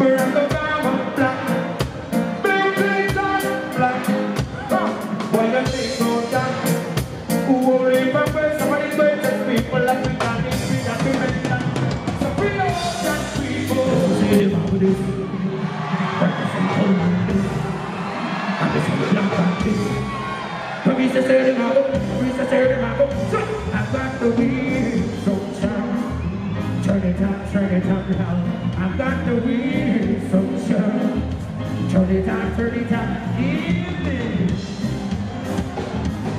Barack Obama black, Bill Clinton black. Why the thing go down? Who will remember somebody's greatest people like we got it, we got to make that. So we know that people say about this. Practicing holiness. I'm just gonna jump like this. But we just said it out, we just said it out. So I got the wheel, so turn it up, turn it up now. I got the wheel, so turn it up, turn it up.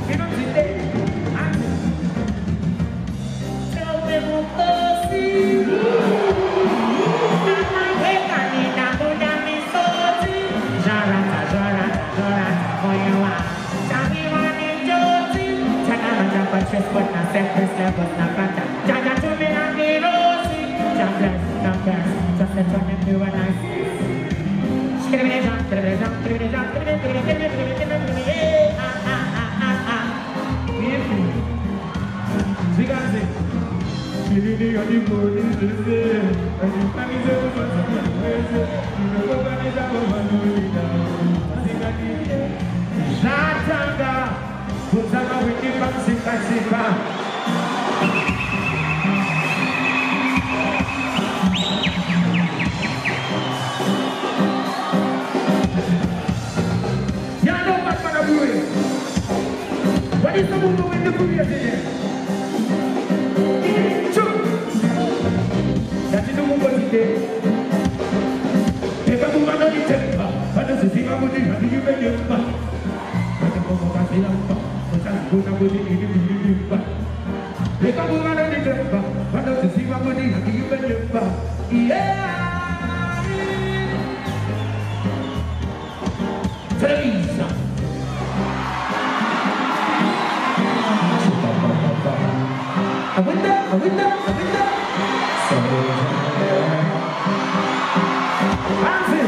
You know today, tell me what to see. But not separate levels, not contact. Jaja to me and the rosy. Just bless, not bless. Just let turn them do a nice. Pusaka wiki pansika sika. Ya know what man are doing. What is the move in the Korea today? That is the move today. Take a move on the temper. What does the thing about it? How do you make it back? Guna budi ini dilimpa. Mereka bukan ada di depan. Pada sisi budi hati menyembah. Teresa. Abunda. Hansi.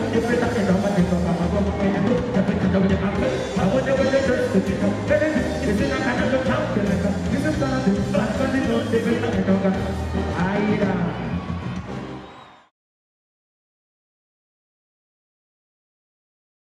Yes,